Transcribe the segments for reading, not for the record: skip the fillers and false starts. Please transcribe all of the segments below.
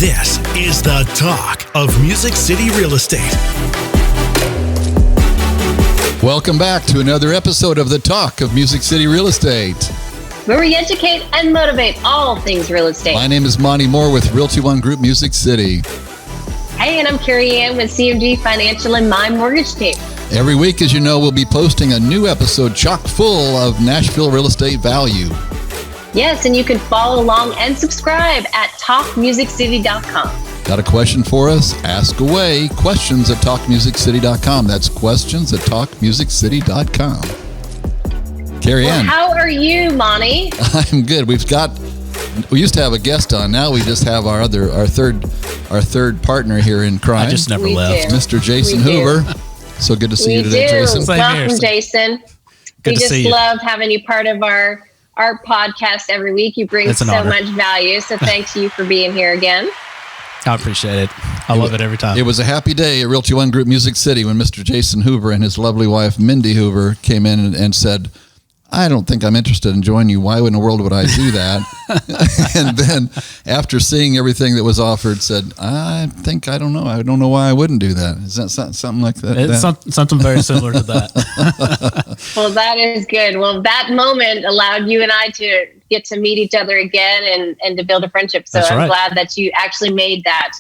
This is the talk of Music City Real Estate. Welcome back to another episode of the talk of Music City Real Estate, where we educate and motivate all things real estate. My name is Monty Moore with Realty One Group Music City. Hey, and I'm Carey Ann with CMG Financial and my mortgage team. Every week, as you know, we'll be posting a new episode chock full of Nashville real estate value. Yes, and you can follow along and subscribe at talkmusiccity.com. Got a question for us? Ask away. Questions at talkmusiccity.com. That's questions at talkmusiccity.com. Carey Ann. How are you, Monty? I'm good. We used to have a guest on. Now we just have our third partner here in crime. I just never left. Mr. Jason Hoover. So good to see you today, Jason. Welcome, Jason. Good to see you. We just love having you part of our podcast every week. You bring so much value. So thanks you for being here again. I appreciate it. I love it every time. It was a happy day at Realty One Group Music City when Mr. Jason Hoover and his lovely wife, Mindy Hoover, came in and said, I don't think I'm interested in joining you. Why in the world would I do that? And then after seeing everything that was offered, said, I don't know. I don't know why I wouldn't do that. Is that something like that? It's something very similar to that. Well, that is good. Well, that moment allowed you and I to get to meet each other again and to build a friendship. So I'm glad that you actually made that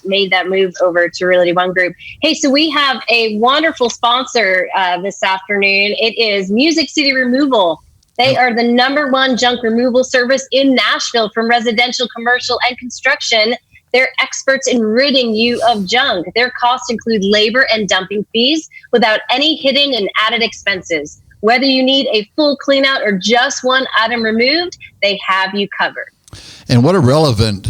move over to Realty One Group. Hey, so we have a wonderful sponsor this afternoon. It is Music City Removal. They are the #1 junk removal service in Nashville from residential, commercial, and construction. They're experts in ridding you of junk. Their costs include labor and dumping fees without any hidden and added expenses. Whether you need a full clean out or just one item removed, they have you covered. And what a relevant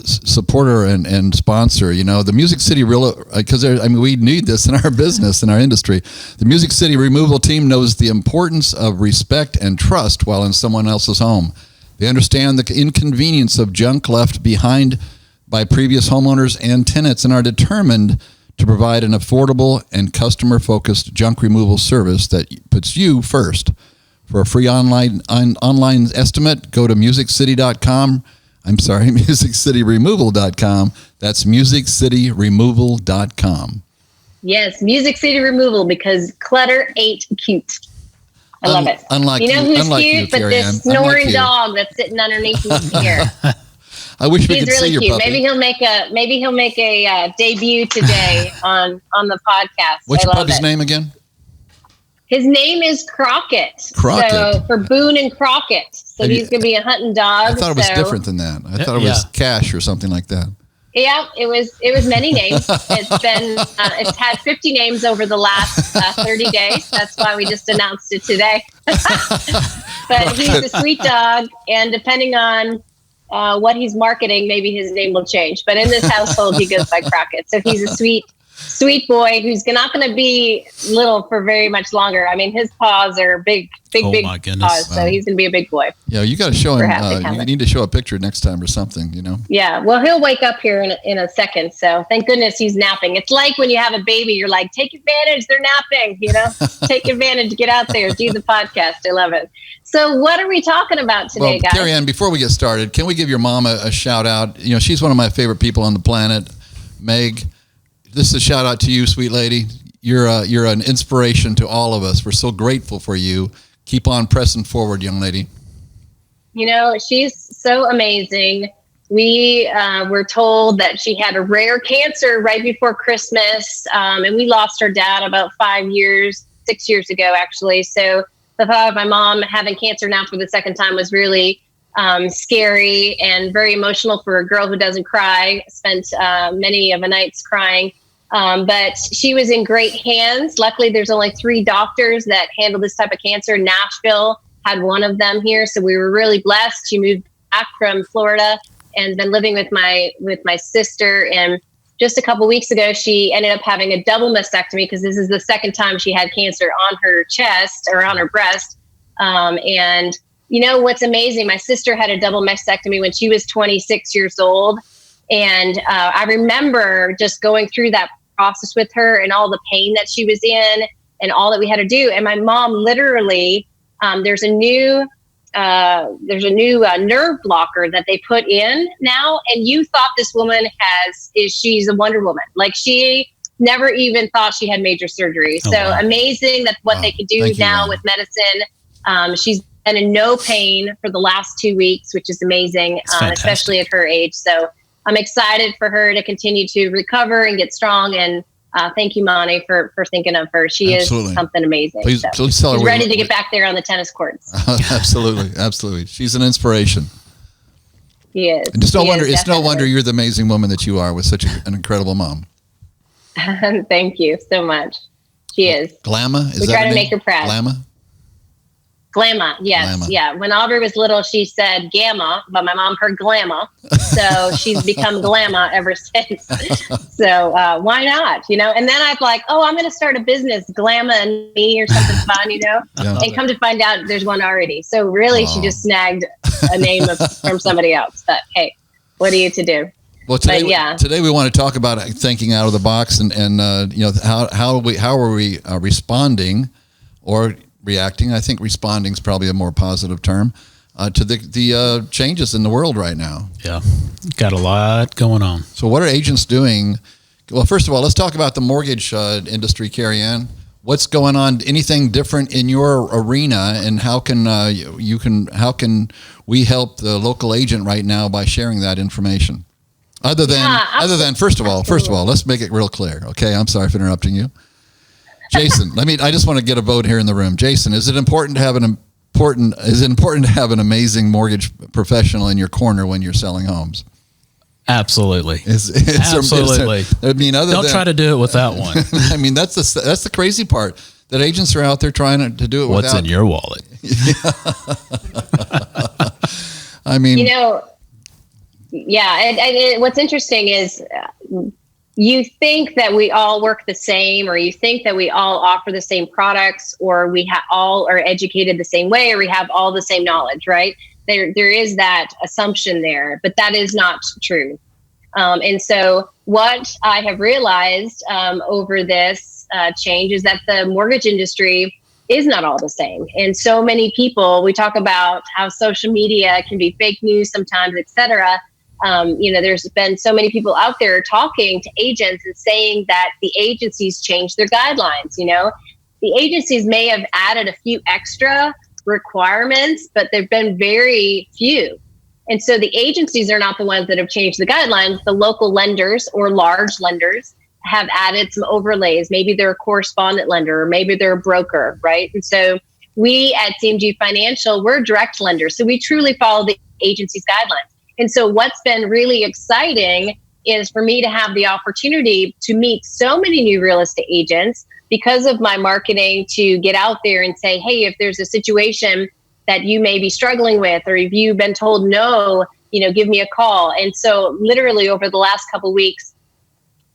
supporter and sponsor, the Music City because we need this in our business, in our industry. The Music City removal team knows the importance of respect and trust while in someone else's home. They understand the inconvenience of junk left behind by previous homeowners and tenants and are determined to provide an affordable and customer-focused junk removal service that puts you first. For a free online estimate, go to musiccity.com. I'm sorry, musiccity.removal.com. That's musiccity.removal.com. Yes, Music City Removal, because clutter ain't cute. I love it. Unlike who's cute? But Carey Ann. this snoring dog that's sitting underneath his ear. I wish we could really see your cute. puppy. Maybe he'll make a debut today on the podcast. What's your puppy's name again? His name is Crockett. So for Boone and Crockett. So he's going to be a hunting dog. I thought it was different than that. I thought it was Cash or something like that. Yeah, it was many names. It's had 50 names over the last 30 days. That's why we just announced it today. But he's a sweet dog, and depending on what he's marketing, maybe his name will change. But in this household, he goes by Crockett. So he's a sweet boy who's not going to be little for very much longer. I mean, his paws are big my goodness. paws. So he's going to be a big boy. Yeah, you got to show him. You need to show a picture next time or something, Yeah, well, he'll wake up here in a second. So thank goodness he's napping. It's like when you have a baby, you're like, take advantage. They're napping, Take advantage. Get out there. Do the podcast. I love it. So what are we talking about today, guys? Carey Ann, before we get started, can we give your mom a shout out? She's one of my favorite people on the planet, Meg. This is a shout out to you, sweet lady. You're an inspiration to all of us. We're so grateful for you. Keep on pressing forward, young lady. She's so amazing. We were told that she had a rare cancer right before Christmas, and we lost her dad about 6 years ago, actually. So the thought of my mom having cancer now for the second time was really scary and very emotional for a girl who doesn't cry. Spent many of the nights crying. But she was in great hands. Luckily, there's only 3 doctors that handle this type of cancer. Nashville had one of them here. So we were really blessed. She moved back from Florida and been living with my sister. And just a couple weeks ago, she ended up having a double mastectomy because this is the second time she had cancer on her chest or on her breast. And what's amazing, my sister had a double mastectomy when she was 26 years old. And I remember just going through that process with her and all the pain that she was in and all that we had to do. And my mom literally, there's a new there's a new nerve blocker that they put in now. And you thought this woman she's a Wonder Woman. Like, she never even thought she had major surgery. Oh, so wow. Amazing that what they can do now with medicine. She's been in no pain for the last 2 weeks, which is amazing, especially at her age. So I'm excited for her to continue to recover and get strong. And thank you, Monte, for thinking of her. She Absolutely. is something amazing. Please tell her she's ready to get back there on the tennis courts. Absolutely. She's an inspiration. She is. And it's no wonder you're the amazing woman that you are with such an incredible mom. Thank you so much. She is. Glamma? We try to make her proud. Glamma? Yes. Glamma. Yeah. When Aubrey was little, she said Gamma, but my mom heard Glamma. So she's become Glamma ever since. So why not? And then I'm like, I'm going to start a business, Glamma and Me or something fun, Yeah. And come to find out there's one already. So really, she just snagged a name from somebody else. But hey, what are you to do? Well, today we want to talk about thinking out of the box and how are we responding or reacting. I think responding is probably a more positive term to the changes in the world right now. Yeah, got a lot going on. So what are agents doing? Well, first of all, let's talk about the mortgage industry, Carey Ann. What's going on? Anything different in your arena, and how can we help the local agent right now by sharing that information? Other than first of all, let's make it real clear. Okay, I'm sorry for interrupting you. Jason, I just want to get a vote here in the room. Jason, is it important to have an amazing mortgage professional in your corner when you're selling homes? Absolutely. Absolutely. Don't try to do it without one. That's the crazy part, that agents are out there trying to do it What's without. in your wallet? Yeah. And what's interesting is you think that we all work the same, or you think that we all offer the same products, or we all are educated the same way, or we have all the same knowledge, right? There is that assumption there, but that is not true. And so what I have realized over this change is that the mortgage industry is not all the same. And so many people, we talk about how social media can be fake news sometimes, et cetera. There's been so many people out there talking to agents and saying that the agencies changed their guidelines. The agencies may have added a few extra requirements, but they've been very few. And so the agencies are not the ones that have changed the guidelines. The local lenders or large lenders have added some overlays. Maybe they're a correspondent lender, or maybe they're a broker, right? And so we at CMG Financial, we're a direct lender. So we truly follow the agency's guidelines. And so what's been really exciting is for me to have the opportunity to meet so many new real estate agents because of my marketing, to get out there and say, hey, if there's a situation that you may be struggling with, or if you've been told no, give me a call. And so literally over the last couple of weeks,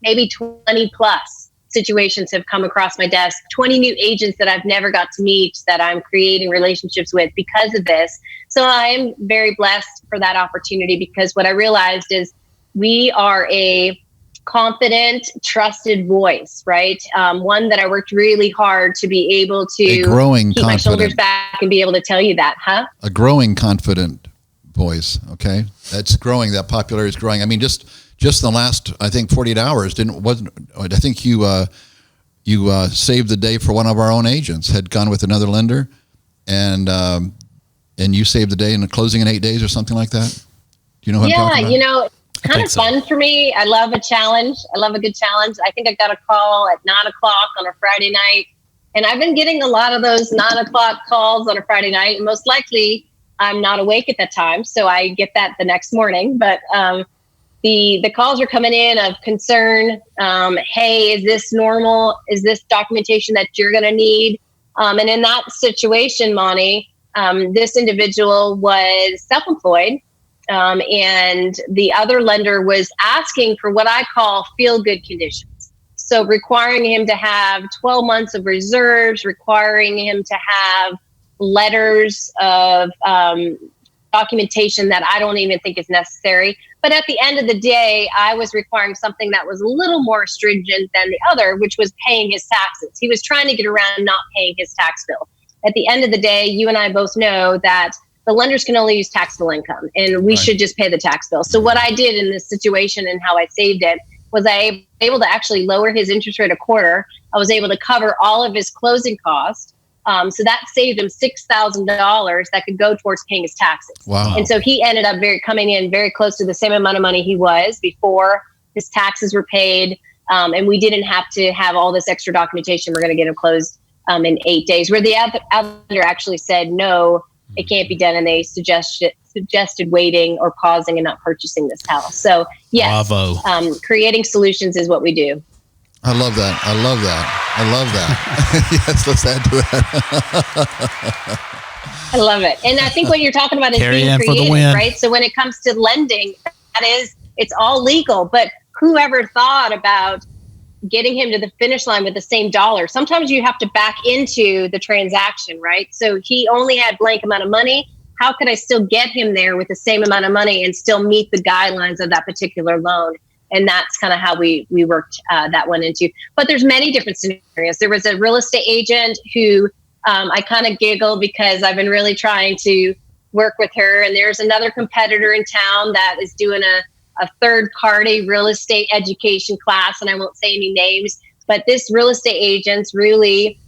maybe 20 plus situations have come across my desk, 20 new agents that I've never got to meet, that I'm creating relationships with because of this. So I'm very blessed for that opportunity, because what I realized is we are a confident, trusted voice, right? One that I worked really hard to be able to keep my shoulders back and be able to tell you that, A growing confident voice, okay? That's growing, that popularity is growing. Just in the last, I think, 48 hours, I think you saved the day for one of our own agents, had gone with another lender, and you saved the day in the closing in 8 days or something like that? Do you know what I'm talking about? Kind of fun for me. I love a challenge. I love a good challenge. I think I got a call at 9 o'clock on a Friday night, and I've been getting a lot of those 9 o'clock calls on a Friday night. And most likely I'm not awake at that time, so I get that the next morning. But the calls are coming in of concern. Hey, is this normal? Is this documentation that you're going to need? And in that situation, Monte, this individual was self-employed. And the other lender was asking for what I call feel-good conditions. So requiring him to have 12 months of reserves, requiring him to have letters of documentation that I don't even think is necessary. But at the end of the day, I was requiring something that was a little more stringent than the other, which was paying his taxes. He was trying to get around not paying his tax bill. At the end of the day, you and I both know that the lenders can only use taxable income and we should just pay the tax bill. So what I did in this situation and how I saved it was I was able to actually lower his interest rate a quarter. I was able to cover all of his closing costs. So that saved him $6,000 that could go towards paying his taxes. Wow. And so he ended up coming in very close to the same amount of money he was before his taxes were paid. And we didn't have to have all this extra documentation. We're going to get him closed in 8 days, where the lender actually said, no, it can't be done. And they suggested waiting or pausing and not purchasing this house. So yes, creating solutions is what we do. I love that. Yes, let's add to that. I love it. And I think what you're talking about is Carey being Ann creative, right? So when it comes to lending, it's all legal, but whoever thought about getting him to the finish line with the same dollar? Sometimes you have to back into the transaction, right? So he only had blank amount of money. How could I still get him there with the same amount of money and still meet the guidelines of that particular loan? And that's kind of how we worked that one into. But there's many different scenarios. There was a real estate agent who I kind of giggle because I've been really trying to work with her. And there's another competitor in town that is doing a third-party real estate education class. And I won't say any names, but this real estate agent's really,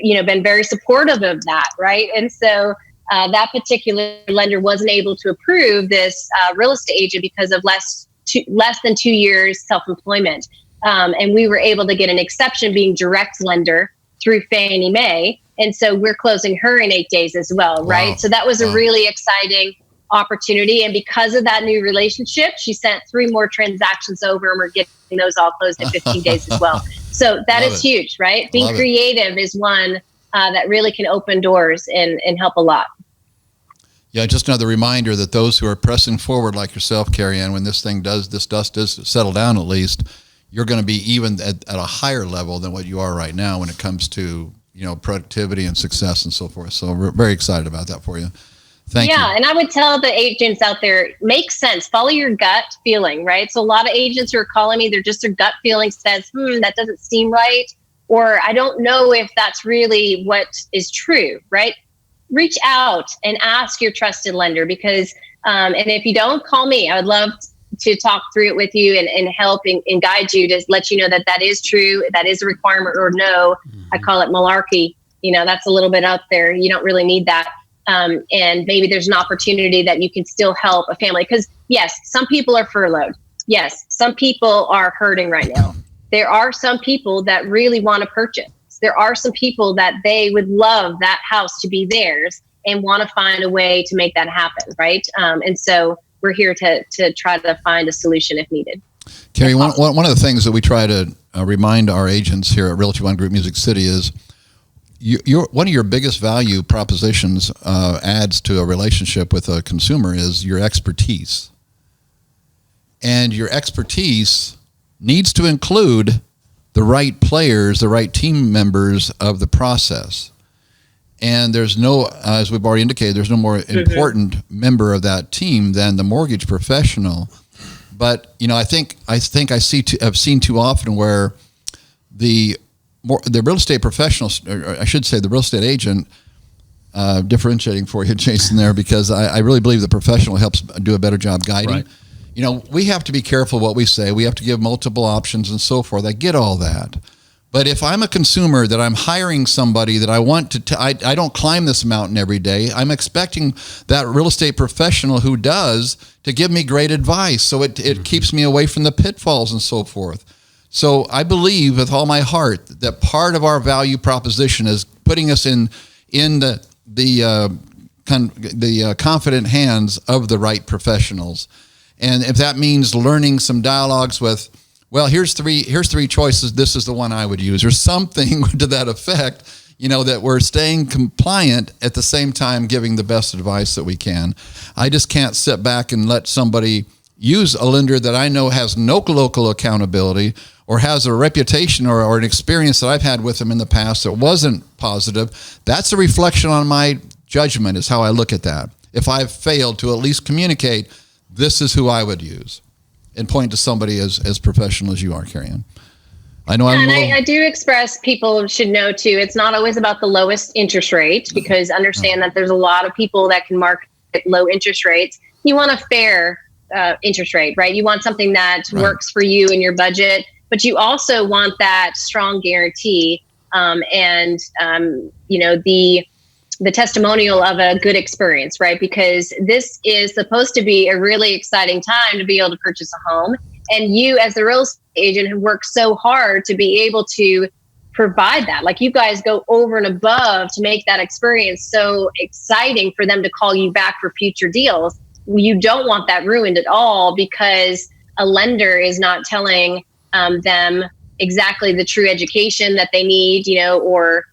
been very supportive of that, right? And so that particular lender wasn't able to approve this real estate agent because of less than 2 years self-employment. And we were able to get an exception being direct lender through Fannie Mae. And so we're closing her in 8 days as well, right? So that was a really exciting opportunity. And because of that new relationship, she sent 3 more transactions over and we're getting those all closed in 15 days as well. So that is huge, right? Being creative is one that really can open doors and help a lot. Yeah, just another reminder that those who are pressing forward like yourself, Carey Ann, when this dust does settle down at least, you're going to be even at a higher level than what you are right now when it comes to, productivity and success and so forth. So we're very excited about that for you. Thank you. Yeah, and I would tell the agents out there, make sense, follow your gut feeling, right? So a lot of agents who are calling me, their gut feeling says, that doesn't seem right, or I don't know if that's really what is true, right? Reach out and ask your trusted lender because, and if you don't, call me. I would love to talk through it with you and help and guide you to let you know that is true, that is a requirement, or no. I call it malarkey. That's a little bit out there. You don't really need that. And maybe there's an opportunity that you can still help a family. Because yes, some people are furloughed. Yes, some people are hurting right now. There are some people that really want to purchase. There are some people that they would love that house to be theirs and want to find a way to make that happen, right? And so we're here to try to find a solution if needed. Carey, one of the things that we try to remind our agents here at Realty One Group Music City is one of your biggest value propositions adds to a relationship with a consumer is your expertise. And your expertise needs to include the right players, the right team members of the process. And there's no, as we've already indicated, there's no more important member of that team than the mortgage professional. But, I think I've seen too often where the real estate professionals, or I should say the real estate agent, differentiating for you, Jason, there, because I really believe the professional helps do a better job guiding. Right. We have to be careful what we say. We have to give multiple options and so forth. I get all that. But if I'm a consumer that I'm hiring somebody that I want to, I don't climb this mountain every day. I'm expecting that real estate professional who does to give me great advice. So it keeps me away from the pitfalls and so forth. So I believe with all my heart that part of our value proposition is putting us in the confident hands of the right professionals. And if that means learning some dialogues with, well, here's three choices, this is the one I would use, or something to that effect, that we're staying compliant at the same time giving the best advice that we can. I just can't sit back and let somebody use a lender that I know has no local accountability or has a reputation or an experience that I've had with them in the past that wasn't positive. That's a reflection on my judgment is how I look at that. If I've failed to at least communicate, this is who I would use, and point to somebody as professional as you are, Carey Ann. I know I do express people should know too, it's not always about the lowest interest rate, because understand that there's a lot of people that can market low interest rates. You want a fair interest rate, right? You want something that works for you and your budget, but you also want that strong guarantee the testimonial of a good experience, right? Because this is supposed to be a really exciting time to be able to purchase a home. And you, as the real estate agent, have worked so hard to be able to provide that. Like, you guys go over and above to make that experience so exciting for them to call you back for future deals. You don't want that ruined at all because a lender is not telling them exactly the true education that they need, or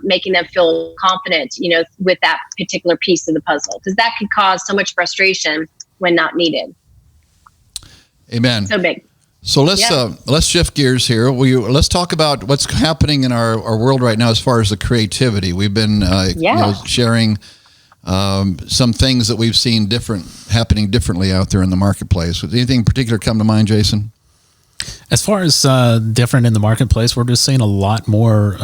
making them feel confident, with that particular piece of the puzzle, because that could cause so much frustration when not needed. Amen. So big. So let's shift gears here. Let's talk about what's happening in our world right now as far as the creativity. We've been sharing some things that we've seen happening differently out there in the marketplace. Does anything in particular come to mind, Jason? As far as different in the marketplace, we're just seeing a lot more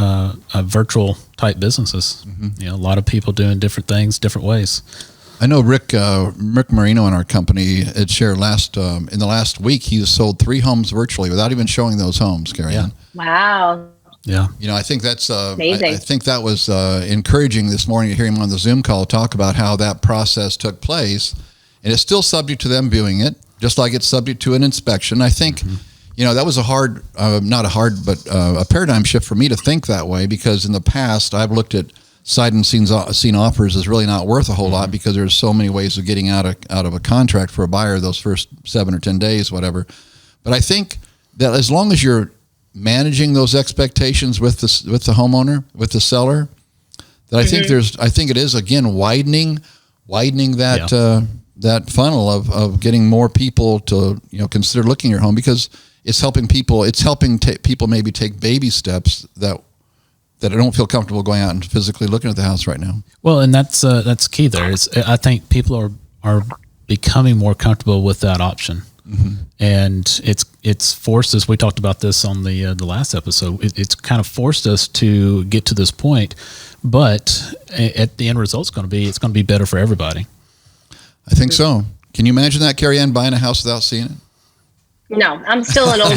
virtual type businesses. Mm-hmm. A lot of people doing different things, different ways. I know Rick Marino in our company had shared in the last week, he sold 3 homes virtually without even showing those homes, Carey Ann. Wow. Yeah. I think that's amazing. I think that was encouraging this morning to hear him on the Zoom call talk about how that process took place. And it's still subject to them viewing it, just like it's subject to an inspection. I think, that was a paradigm shift for me to think that way, because in the past I've looked at sight and seen offers as really not worth a whole lot, because there's so many ways of getting out of a contract for a buyer those first 7 or 10 days, whatever. But I think that as long as you're managing those expectations with the homeowner, with the seller, that I think it is again widening that funnel of getting more people to consider looking at your home, because it's helping people. It's helping people maybe take baby steps that I don't feel comfortable going out and physically looking at the house right now. Well, and that's key there. I think people are becoming more comfortable with that option. Mm-hmm. And it's forced us. We talked about this on the last episode. It's kind of forced us to get to this point, but at the end result, it's going to be better for everybody. I think so. Can you imagine that, Carey Ann, buying a house without seeing it? No, I'm still an old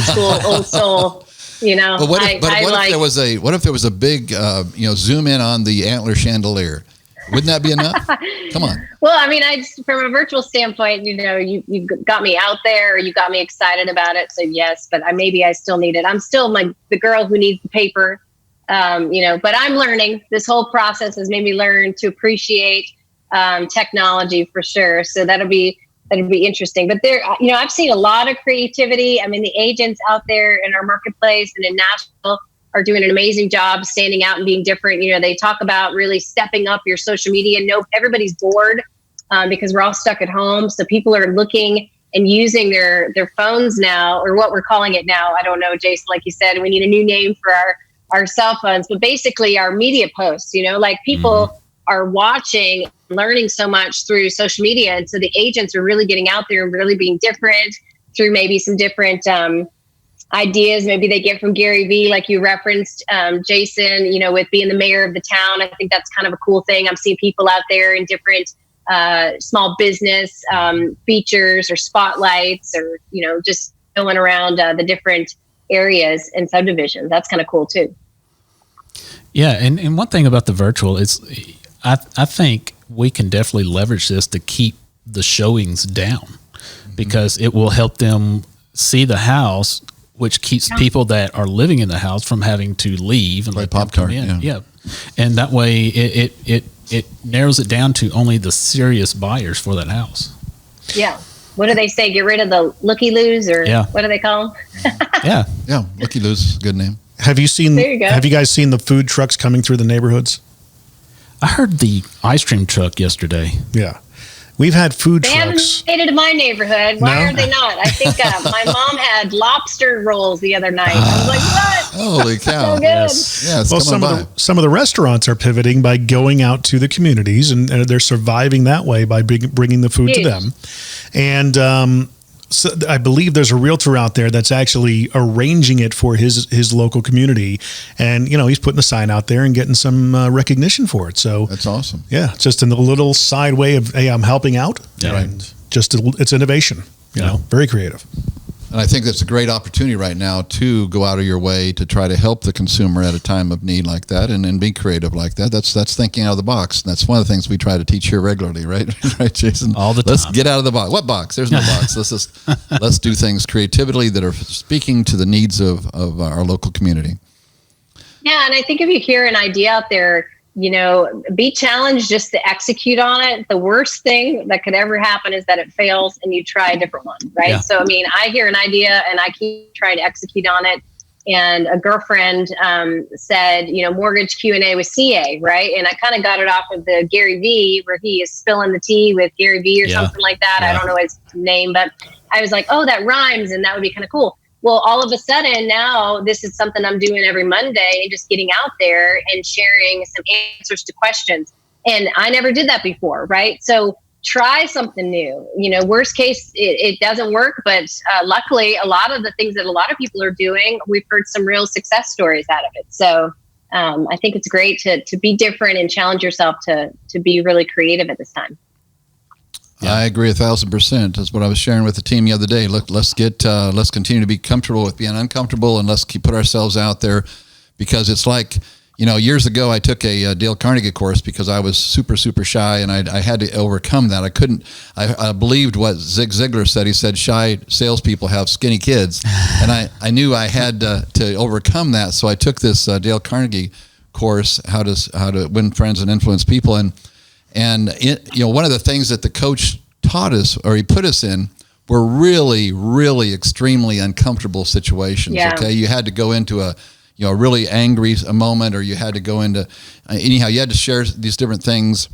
soul. But what if there was a big zoom in on the antler chandelier? Wouldn't that be enough? Come on. Well, I mean, from a virtual standpoint, you got me out there, you got me excited about it. So yes, but maybe I still need it. I'm still the girl who needs the paper, but I'm learning. This whole process has made me learn to appreciate technology for sure. So that'll be interesting. But there, I've seen a lot of creativity. I mean, the agents out there in our marketplace and in Nashville are doing an amazing job standing out and being different. They talk about really stepping up your social media. Everybody's bored because we're all stuck at home. So people are looking and using their phones now, or what we're calling it now. I don't know, Jason, like you said, we need a new name for our cell phones, but basically our media posts, people are watching, learning so much through social media. And so the agents are really getting out there and really being different through maybe some different ideas. Maybe they get from Gary Vee, like you referenced, Jason, with being the mayor of the town. I think that's kind of a cool thing. I'm seeing people out there in different small business features or spotlights, or, just going around the different areas and subdivisions. That's kind of cool too. Yeah. And one thing about the virtual is I think we can definitely leverage this to keep the showings down, because it will help them see the house, which keeps people that are living in the house from having to leave and let them come in. Yeah. And that way it narrows it down to only the serious buyers for that house. Yeah. What do they say? Get rid of the looky-loos, or what do they call them? Yeah, looky-loos is a good name. Have you guys seen the food trucks coming through the neighborhoods? I heard the ice cream truck yesterday. Yeah. We've had food trucks. They haven't made it to my neighborhood. Why are they not? I think my mom had lobster rolls the other night. I was like, what? Holy cow. So good. Yes. Well, some of the restaurants are pivoting by going out to the communities, and they're surviving that way by bringing the food to them. And So I believe there's a realtor out there that's actually arranging it for his local community, and he's putting the sign out there and getting some recognition for it. So that's awesome. Yeah, just in the little side way of, hey, I'm helping out, Yeah. and it's innovation. Very creative. And I think that's a great opportunity right now to go out of your way to try to help the consumer at a time of need like that, and be creative like that. That's thinking out of the box. And that's one of the things we try to teach here regularly, right? Right, Jason? All the time. Let's get out of the box. What box? There's no box. Let's do things creatively that are speaking to the needs of our local community. Yeah, and I think if you hear an idea out there, be challenged just to execute on it. The worst thing that could ever happen is that it fails and you try a different one, right? Yeah. So, I hear an idea and I keep trying to execute on it. And a girlfriend said, mortgage Q&A with CA, right? And I kind of got it off of the Gary V, where he is spilling the tea with Gary V or something like that. Yeah. I don't know his name, but I was like, oh, that rhymes, and that would be kind of cool. Well, all of a sudden now this is something I'm doing every Monday, just getting out there and sharing some answers to questions. And I never did that before, right? So try something new. Worst case, it doesn't work, but luckily a lot of the things that a lot of people are doing, we've heard some real success stories out of it. So I think it's great to be different and challenge yourself to be really creative at this time. Yeah. I agree 1,000%. That's what I was sharing with the team the other day. Look, let's continue to be comfortable with being uncomfortable, and let's put ourselves out there, because it's like, years ago I took a Dale Carnegie course because I was super, super shy, and I had to overcome that. I believed what Zig Ziglar said. He said, shy salespeople have skinny kids. And I knew I had to overcome that. So I took this Dale Carnegie course, how to win friends and influence people. And one of the things that the coach taught us, or he put us in, were really, really extremely uncomfortable situations. Yeah. Okay, you had to go into a really angry moment, or you had to go into anyhow. You had to share these different things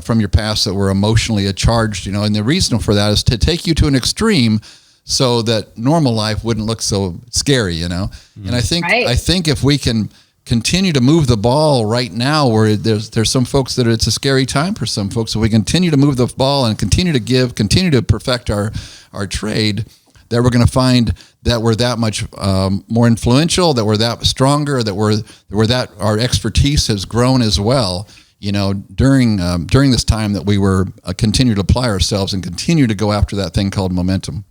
from your past that were emotionally charged. And the reason for that is to take you to an extreme, so that normal life wouldn't look so scary. And I think if we can continue to move the ball right now, where there's some folks that it's a scary time for some folks. So we continue to move the ball and continue to give, continue to perfect our trade, that we're going to find that we're that much more influential, that we're that stronger, that we're that our expertise has grown as well. During this time that we were continue to apply ourselves and continue to go after that thing called momentum.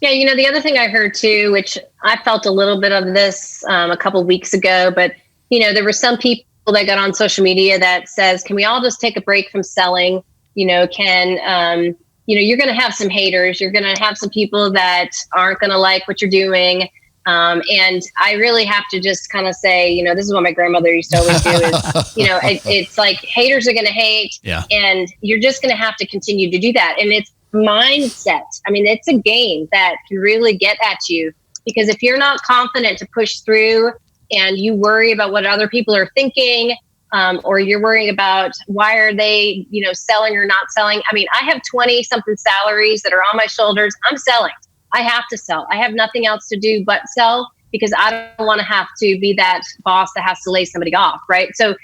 Yeah, the other thing I heard too, which I felt a little bit of this a couple of weeks ago, but there were some people that got on social media that says, can we all just take a break from selling? You're going to have some haters. You're going to have some people that aren't going to like what you're doing. And I really have to just kind of say, this is what my grandmother used to always do is, it's like haters are going to hate, and you're just going to have to continue to do that. And it's mindset. It's a game that can really get at you, because if you're not confident to push through, and you worry about what other people are thinking, or you're worrying about why are they, selling or not selling. I have 20 something salaries that are on my shoulders. I'm selling. I have to sell. I have nothing else to do but sell, because I don't want to have to be that boss that has to lay somebody off. Right. So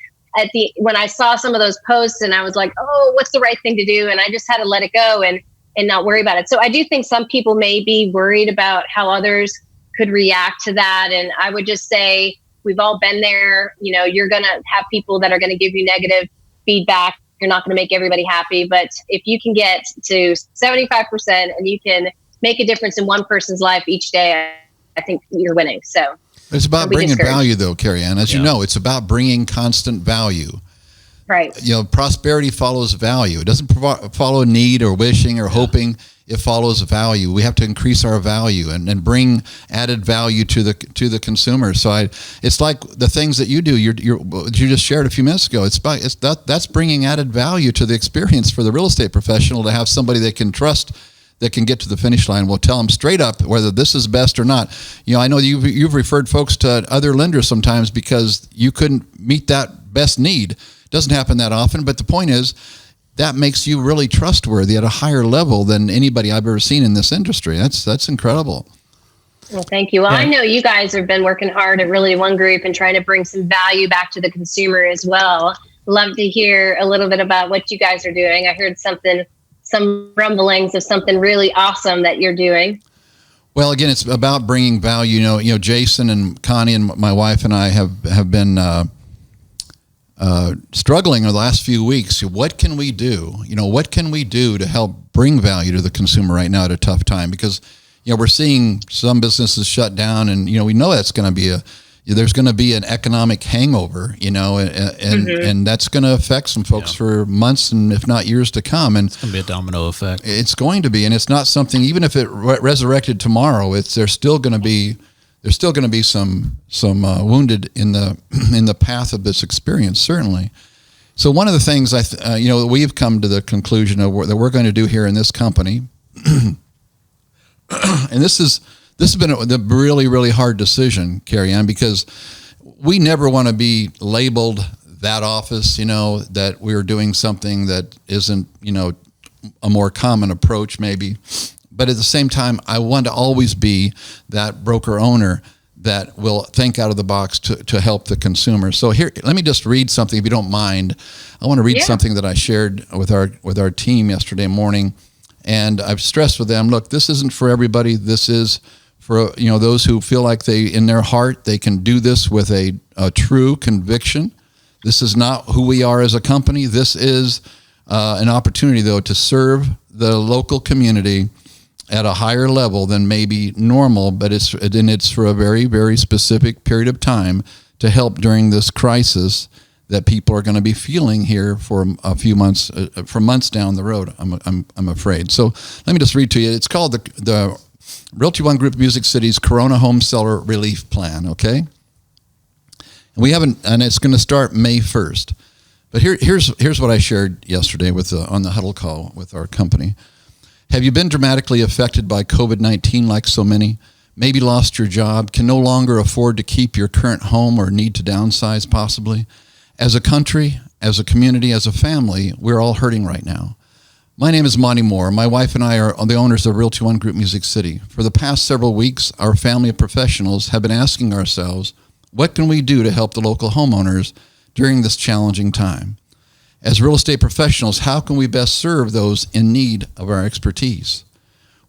when I saw some of those posts, and I was like, oh, what's the right thing to do? And I just had to let it go and not worry about it. So I do think some people may be worried about how others could react to that. And I would just say, we've all been there. You're going to have people that are going to give you negative feedback. You're not going to make everybody happy. But if you can get to 75% and you can make a difference in one person's life each day, I think you're winning. So it's about bringing value, though, Carey Ann. As you know, it's about bringing constant value. Right. Prosperity follows value. It doesn't follow need or wishing or hoping. It follows value. We have to increase our value and bring added value to the consumer. So it's like the things that you do. You just shared a few minutes ago. That's bringing added value to the experience for the real estate professional, to have somebody they can trust, that can get to the finish line. We'll tell them straight up whether this is best or not. I know you've referred folks to other lenders sometimes because you couldn't meet that best need. Doesn't happen that often, but the point is that makes you really trustworthy at a higher level than anybody I've ever seen in this industry. That's incredible. Well, thank you. Well, I know you guys have been working hard at Really One Group and trying to bring some value back to the consumer as well. Love to hear a little bit about what you guys are doing. I heard something some rumblings of something really awesome that you're doing. Well, again, it's about bringing value. You know, Jason and Connie and my wife and I have been struggling over the last few weeks. What can we do? You know, what can we do to help bring value to the consumer right now at a tough time? Because, you know, we're seeing some businesses shut down, and, you know, we know that's going to be there's going to be an economic hangover, you know, and that's going to affect some folks for months and if not years to come. And it's going to be a domino effect. It's going to be, and it's not something, even if it resurrected tomorrow, there's still going to be some wounded in the path of this experience, certainly. So one of the things we've come to the conclusion of that we're going to do here in this company, and this has been a really, really hard decision, Carey Ann, because we never want to be labeled that office, you know, that we're doing something that isn't, you know, a more common approach maybe. But at the same time, I want to always be that broker owner that will think out of the box to help the consumer. So here, let me just read something, if you don't mind. I want to read something that I shared with our team yesterday morning. And I've stressed with them, look, this isn't for everybody. This is for, you know, those who feel like in their heart, they can do this with a true conviction. This is not who we are as a company. This is an opportunity, though, to serve the local community at a higher level than maybe normal, but it's for a very, very specific period of time to help during this crisis that people are going to be feeling here for a few months, for months down the road, I'm afraid. So let me just read to you. It's called the Realty One Group Music City's Corona Homeseller Relief Plan, okay? And it's going to start May 1st. But here's what I shared yesterday on the huddle call with our company. Have you been dramatically affected by COVID-19 like so many? Maybe lost your job, can no longer afford to keep your current home or need to downsize possibly? As a country, as a community, as a family, we're all hurting right now. My name is Monty Moore. My wife and I are the owners of Realty One Group Music City. For the past several weeks, our family of professionals have been asking ourselves, what can we do to help the local homeowners during this challenging time? As real estate professionals, how can we best serve those in need of our expertise?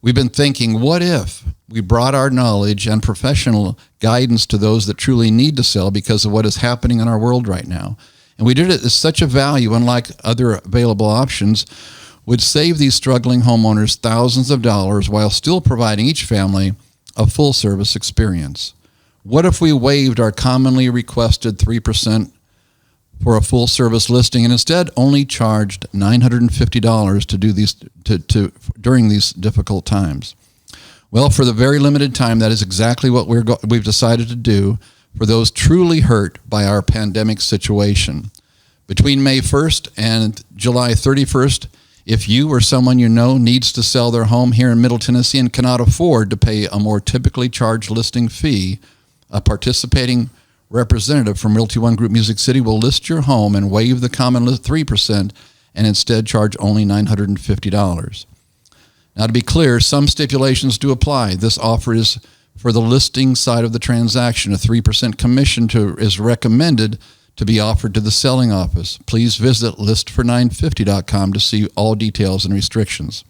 We've been thinking, what if we brought our knowledge and professional guidance to those that truly need to sell because of what is happening in our world right now? And we did it as such a value, unlike other available options, would save these struggling homeowners thousands of dollars while still providing each family a full service experience. What if we waived our commonly requested 3% for a full service listing and instead only charged $950 to do these during these difficult times? Well, for the very limited time, that is exactly what we've decided to do for those truly hurt by our pandemic situation. Between May 1st and July 31st, if you or someone you know needs to sell their home here in Middle Tennessee and cannot afford to pay a more typically charged listing fee, a participating representative from Realty One Group Music City will list your home and waive the common 3% and instead charge only $950. Now, to be clear, some stipulations do apply. This offer is for the listing side of the transaction. A 3% commission is recommended to be offered to the selling office. Please visit listfor950.com to see all details and restrictions.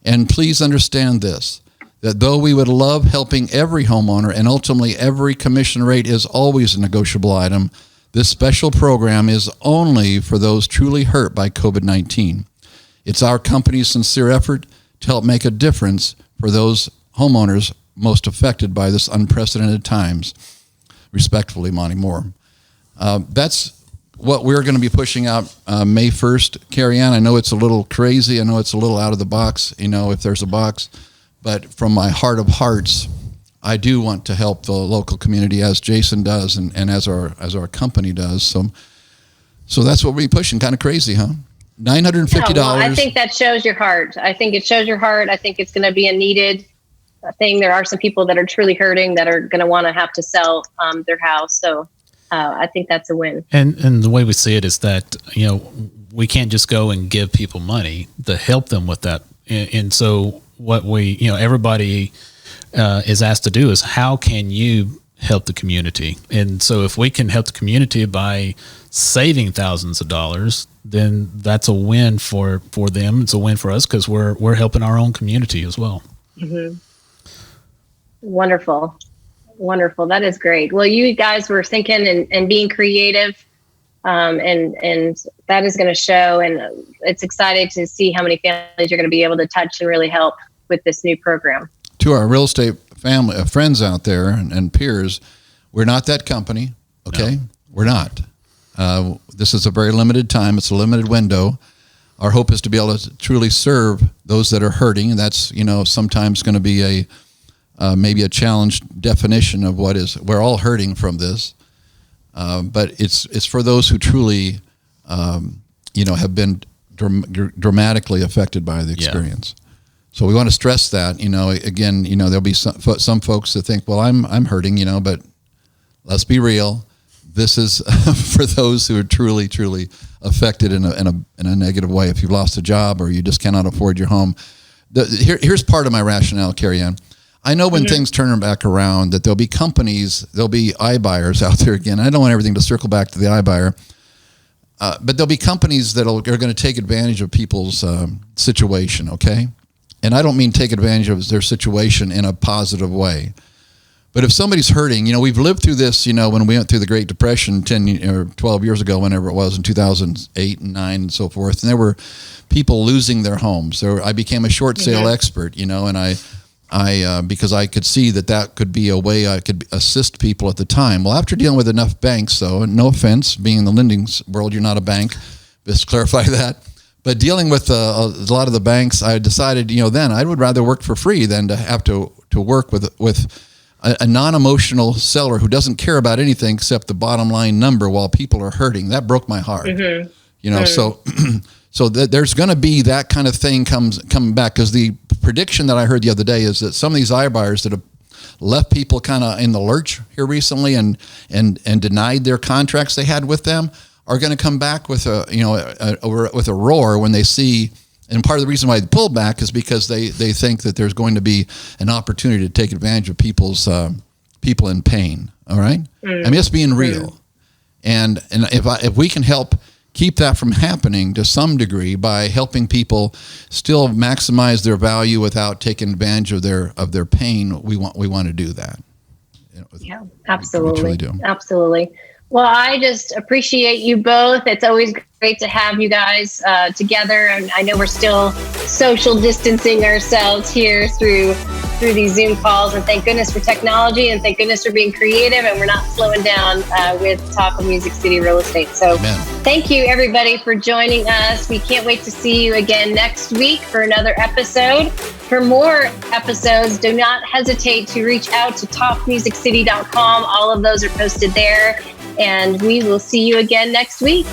And please understand this, that though we would love helping every homeowner and ultimately every commission rate is always a negotiable item, this special program is only for those truly hurt by COVID-19. It's our company's sincere effort to help make a difference for those homeowners most affected by this unprecedented times. Respectfully, Monty Moore. That's what we're going to be pushing out May 1st. Carey Ann, I know it's a little crazy. I know it's a little out of the box, you know, if there's a box. But from my heart of hearts, I do want to help the local community as Jason does and as our company does. So that's what we're pushing. Kind of crazy, huh? $950. Well, I think that shows your heart. I think it shows your heart. I think it's going to be a needed thing. There are some people that are truly hurting that are going to want to have to sell their house. So I think that's a win. And the way we see it is that, you know, we can't just go and give people money to help them with that. And so what everybody is asked to do is, how can you help the community? And so if we can help the community by saving thousands of dollars, then that's a win for them. It's a win for us because we're helping our own community as well. Mm-hmm. Wonderful. That is great. Well, you guys were thinking and being creative, and that is going to show. And it's exciting to see how many families you're going to be able to touch and really help with this new program. To our real estate family, friends out there and peers, we're not that company. Okay, no. We're not. This is a very limited time. It's a limited window. Our hope is to be able to truly serve those that are hurting. And that's, sometimes going to be maybe a challenged definition of what is. We're all hurting from this, but it's for those who truly, have been dramatically affected by the experience. Yeah. So we want to stress that. Again, there'll be some folks that think, well, I'm hurting, but let's be real. This is for those who are truly, truly affected in a negative way. If you've lost a job or you just cannot afford your home, here's part of my rationale, Carey Ann. I know when things turn back around that there'll be companies, there'll be iBuyers out there again. I don't want everything to circle back to the iBuyer, but there'll be companies that are going to take advantage of people's situation. Okay, and I don't mean take advantage of their situation in a positive way. But if somebody's hurting, we've lived through this, when we went through the Great Depression 10 or 12 years ago, whenever it was in 2008 and 9 and so forth, and there were people losing their homes. I became a short sale expert, and I because I could see that could be a way I could assist people at the time. Well, after dealing with enough banks, though, and no offense, being in the lending world, you're not a bank, just to clarify that. But dealing with a lot of the banks, I decided, then I would rather work for free than to have to work with a non-emotional seller who doesn't care about anything except the bottom line number while people are hurting. That broke my heart. So there's going to be that kind of thing coming back, because the prediction that I heard the other day is that some of these iBuyers that have left people kind of in the lurch here recently and denied their contracts they had with them are going to come back with a roar when they see. And part of the reason why they pulled back is because they think that there's going to be an opportunity to take advantage of people in pain. All right, I mean, it's being real, and if we can help keep that from happening to some degree by helping people still maximize their value without taking advantage of their pain, we want to do that. Yeah, absolutely, we truly do. Absolutely. Well, I just appreciate you both. It's always great to have you guys together. And I know we're still social distancing ourselves here through these Zoom calls. And thank goodness for technology, and thank goodness for being creative. And we're not slowing down with Talk of Music City Real Estate. So Thank you, everybody, for joining us. We can't wait to see you again next week for another episode. For more episodes, do not hesitate to reach out to talkmusiccity.com. All of those are posted there. And we will see you again next week.